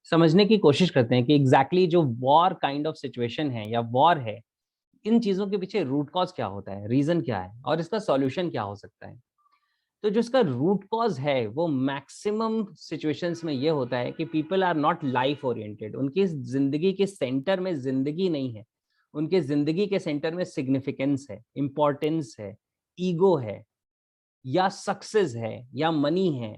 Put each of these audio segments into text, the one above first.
समझने की कोशिश करते हैं कि एग्जैक्टली जो वॉर काइंड ऑफ सिचुएशन है या वॉर है, इन चीजों के पीछे रूट कॉज क्या होता है, रीजन क्या है और इसका सॉल्यूशन क्या हो सकता है। तो जो इसका रूट कॉज है वो मैक्सिमम सिचुएशंस में ये होता है कि people are not life oriented. उनकी जिंदगी के सेंटर में जिंदगी नहीं है, उनके जिंदगी के सेंटर में सिग्निफिकेंस है, इंपॉर्टेंस है, ईगो है, या सक्सेस है, या मनी है,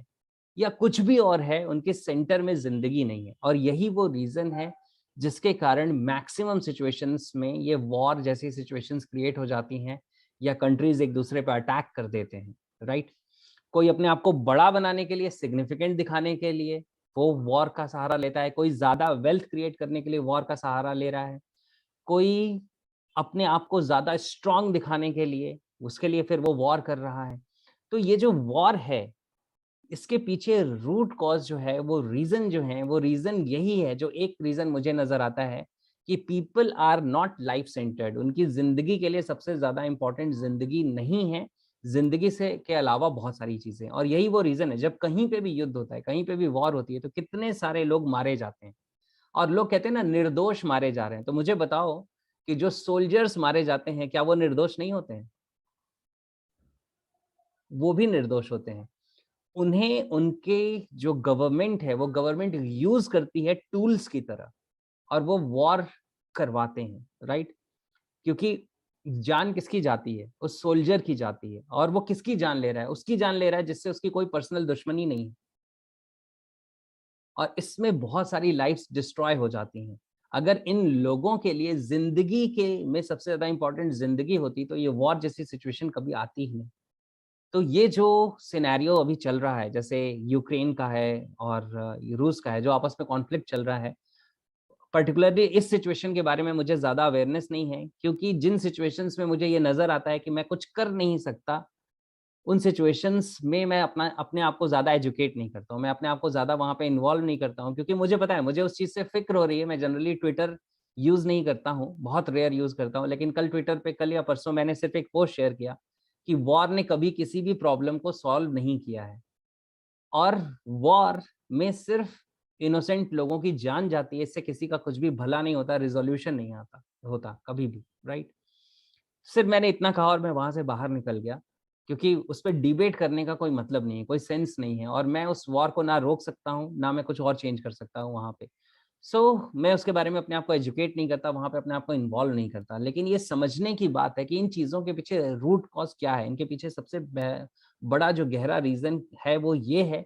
या कुछ भी और है। उनके सेंटर में जिंदगी नहीं है। और यही वो रीजन है जिसके कारण मैक्सिमम सिचुएशंस में ये वॉर जैसी सिचुएशंस क्रिएट हो जाती हैं, या कंट्रीज एक दूसरे पर अटैक कर देते हैं, राइट। कोई अपने आप को बड़ा बनाने के लिए, सिग्निफिकेंट दिखाने के लिए वो वॉर का सहारा लेता है। कोई ज्यादा वेल्थ क्रिएट करने के लिए वॉर का सहारा ले रहा है। कोई अपने आप को ज्यादा स्ट्रांग दिखाने के लिए, उसके लिए फिर वो वॉर कर रहा है। तो ये जो वॉर है, इसके पीछे रूट कॉज जो है, वो रीजन जो है, वो रीजन यही है। जो एक रीजन मुझे नजर आता है कि people are not life centred. उनकी जिंदगी के लिए सबसे ज्यादा इंपॉर्टेंट जिंदगी नहीं है, जिंदगी से के अलावा बहुत सारी चीजें। और यही वो रीजन है, जब कहीं पे भी युद्ध होता है, कहीं पे भी वॉर होती है, तो कितने सारे लोग मारे जाते हैं। और लोग कहते हैं ना, निर्दोष मारे जा रहे हैं। तो मुझे बताओ कि जो सोल्जर्स मारे जाते हैं, क्या वो निर्दोष नहीं होते हैं? वो भी निर्दोष होते हैं। उन्हें उनके जो गवर्नमेंट है, वो गवर्नमेंट यूज करती है टूल्स की तरह, और वो वॉर करवाते हैं, राइट। क्योंकि जान किसकी जाती है? उस सोल्जर की जाती है। और वो किसकी जान ले रहा है? उसकी जान ले रहा है जिससे उसकी कोई पर्सनल दुश्मनी नहीं है। और इसमें बहुत सारी लाइफ्स डिस्ट्रॉय हो जाती हैं। अगर इन लोगों के लिए जिंदगी के में सबसे ज्यादा इंपॉर्टेंट जिंदगी होती, तो ये वॉर जैसी सिचुएशन कभी आती ही नहीं। तो ये जो सिनेरियो अभी चल रहा है, जैसे यूक्रेन का है और रूस का है, जो आपस में कॉन्फ्लिक्ट चल रहा है, पर्टिकुलरली इस सिचुएशन के बारे में मुझे ज़्यादा अवेयरनेस नहीं है, क्योंकि जिन सिचुएशंस में मुझे ये नज़र आता है कि मैं कुछ कर नहीं सकता, उन सिचुएशंस में मैं अपने आप को ज़्यादा एजुकेट नहीं करता हूँ। मैं अपने आप को ज़्यादा वहाँ पे इन्वॉल्व नहीं करता हूँ, क्योंकि मुझे पता है, मुझे उस चीज़ से फ़िक्र हो रही है। मैं जनरली ट्विटर यूज़ नहीं करता हूँ, बहुत रेयर यूज़ करता हूँ। लेकिन कल ट्विटर पे, कल या परसों, मैंने सिर्फ़ एक पोस्ट शेयर किया कि वॉर ने कभी किसी भी प्रॉब्लम को सॉल्व नहीं किया है। और वॉर में सिर्फ इनोसेंट लोगों की जान जाती है, इससे किसी का कुछ भी भला नहीं होता, रिज़ॉल्यूशन नहीं आता होता कभी भी, राइट? सिर्फ मैंने इतना कहा और मैं वहाँ से बाहर निकल गया, क्योंकि उस पे डिबेट करने का कोई मतलब नहीं है, कोई सेंस नहीं है, और मैं उस वॉर को ना रोक सकता हूँ, ना मैं कुछ और चेंज कर सकता हूँ वहाँ पे। मैं उसके बारे में अपने आप को एजुकेट नहीं करता, वहाँ पे अपने आप को इन्वॉल्व नहीं करता। लेकिन ये समझने की बात है कि इन चीज़ों के पीछे रूट कॉज़ क्या है, इनके पीछे सबसे बड़ा जो गहरा रीज़न है, वो ये है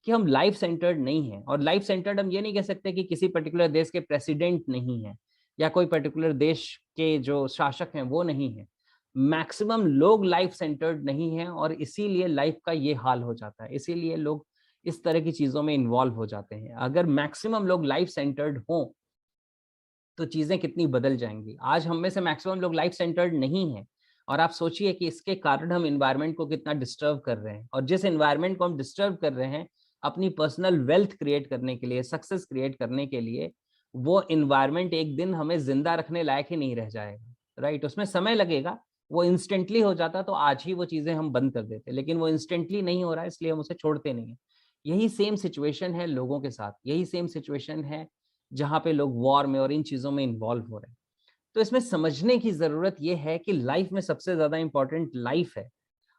कि हम लाइफ सेंटर्ड नहीं हैं। और लाइफ सेंटर्ड हम ये नहीं कह सकते कि किसी पर्टिकुलर देश के प्रेसिडेंट नहीं हैं, या कोई पर्टिकुलर देश के जो शासक हैं वो नहीं हैं। मैक्सिमम लोग लाइफ सेंटर्ड नहीं हैं, और इसीलिए लाइफ का ये हाल हो जाता है। इसीलिए लोग इस तरह की चीज़ों में इन्वॉल्व हो जाते हैं। अगर मैक्सिमम लोग लाइफ सेंटर्ड हों, तो चीज़ें कितनी बदल जाएँगी। आज हम में से मैक्सिमम लोग लाइफ सेंटर्ड नहीं हैं, और आप सोचिए कि इसके कारण हम एनवायरनमेंट को कितना डिस्टर्ब कर रहे हैं। और जिस एनवायरनमेंट को हम डिस्टर्ब कर रहे हैं, अपनी पर्सनल वेल्थ क्रिएट करने के लिए, सक्सेस क्रिएट करने के लिए, वो एनवायरनमेंट एक दिन हमें ज़िंदा रखने लायक ही नहीं रह जाएगा, राइट? उसमें समय लगेगा। वो इंस्टेंटली हो जाता तो आज ही वो चीज़ें हम बंद कर देते, लेकिन वो इंस्टेंटली नहीं हो रहा है, इसलिए हम उसे छोड़ते नहीं हैं। यही सेम सिचुएशन है लोगों के साथ, यही सेम सिचुएशन है जहाँ पे लोग वॉर में और इन चीज़ों में इन्वॉल्व हो रहे हैं। तो इसमें समझने की ज़रूरत ये है कि लाइफ में सबसे ज़्यादा इम्पोर्टेंट लाइफ है,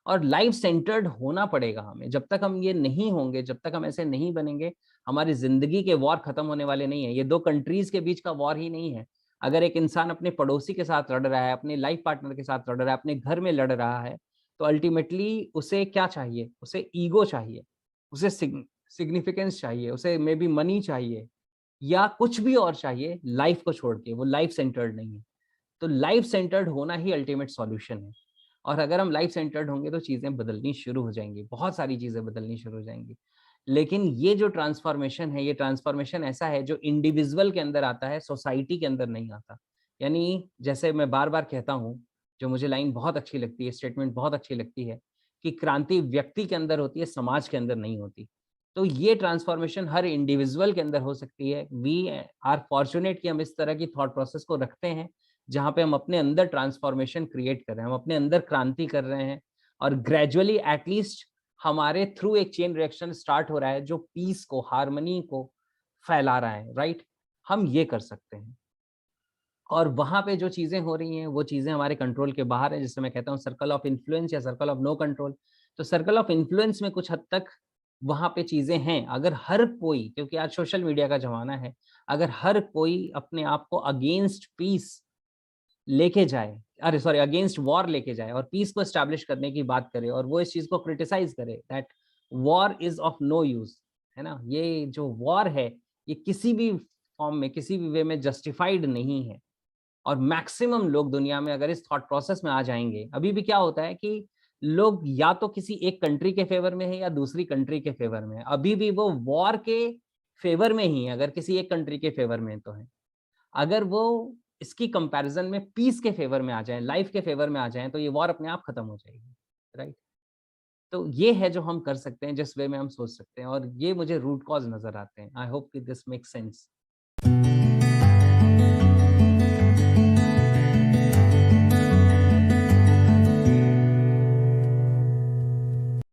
और लाइफ सेंटर्ड होना पड़ेगा हमें। जब तक हम ये नहीं होंगे, जब तक हम ऐसे नहीं बनेंगे, हमारी ज़िंदगी के वॉर खत्म होने वाले नहीं हैं। ये 2 कंट्रीज़ के बीच का वॉर ही नहीं है। अगर एक इंसान अपने पड़ोसी के साथ लड़ रहा है, अपने लाइफ पार्टनर के साथ लड़ रहा है, अपने घर में लड़ रहा है, तो अल्टीमेटली उसे क्या चाहिए? उसे ईगो चाहिए, उसे सिग्निफिकेंस चाहिए, उसे मेबी मनी चाहिए, या कुछ भी और चाहिए लाइफ को छोड़ के। वो लाइफ सेंटर्ड नहीं है। तो लाइफ सेंटर्ड होना ही अल्टीमेट सॉल्यूशन है। और अगर हम लाइफ सेंटर्ड होंगे, तो चीज़ें बदलनी शुरू हो जाएँगी, बहुत सारी चीज़ें बदलनी शुरू हो जाएँगी। लेकिन ये जो ट्रांसफ़ॉर्मेशन है, ये ट्रांसफ़ॉर्मेशन ऐसा है जो इंडिविजुअल के अंदर आता है, सोसाइटी के अंदर नहीं आता। यानी जैसे मैं बार-बार कहता हूँ, जो मुझे लाइन बहुत अच्छी लगती है, स्टेटमेंट बहुत अच्छी लगती है, कि क्रांति व्यक्ति के अंदर होती है, समाज के अंदर नहीं होती। तो ये ट्रांसफ़ॉर्मेशन हर इंडिविजुअल के अंदर हो सकती है। वी आर फॉर्च्यूनेट कि हम इस तरह की थॉट प्रोसेस को रखते हैं, जहाँ पे हम अपने अंदर ट्रांसफॉर्मेशन क्रिएट कर रहे हैं, हम अपने अंदर क्रांति कर रहे हैं, और ग्रेजुअली एटलीस्ट हमारे थ्रू एक चेन रिएक्शन स्टार्ट हो रहा है, जो पीस को, हार्मनी को फैला रहा है, राइट? हम ये कर सकते हैं। और वहाँ पे जो चीज़ें हो रही हैं, वो चीज़ें हमारे कंट्रोल के बाहर हैं, जिसे मैं कहता हूँ सर्कल ऑफ इन्फ्लुएंस या सर्कल ऑफ नो कंट्रोल। तो सर्कल ऑफ इन्फ्लुएंस में कुछ हद तक वहाँ पे चीज़ें हैं। अगर हर कोई, क्योंकि आज सोशल मीडिया का ज़माना है, अगर हर कोई अपने आप को अगेंस्ट पीस लेके जाए, अरे सॉरी, अगेंस्ट वॉर लेके जाए और पीस को एस्टैब्लिश करने की बात करे और वो इस चीज़ को क्रिटिसाइज़ करे that war is of no use, है ना? ये जो वॉर है, ये किसी भी फॉर्म में, किसी भी वे में जस्टिफाइड नहीं है। और मैक्सिमम लोग दुनिया में अगर इस थॉट प्रोसेस में आ जाएँगे, अभी भी क्या होता है कि लोग या तो किसी एक कंट्री के फ़ेवर में है या दूसरी कंट्री के फ़ेवर में है। अभी भी वो वॉर के फ़ेवर में ही है, अगर किसी एक कंट्री के फ़ेवर में तो है। अगर वो इसकी कंपैरिज़न में पीस के फ़ेवर में आ जाएँ, लाइफ़ के फ़ेवर में आ जाएँ, तो ये वॉर अपने आप खत्म हो जाएगी, राइट? तो ये है जो हम कर सकते हैं, जिस वे में हम सोच सकते हैं और ये मुझे रूट कॉज़ नज़र आते हैं। आई होप कि दिस मेक्स सेंस।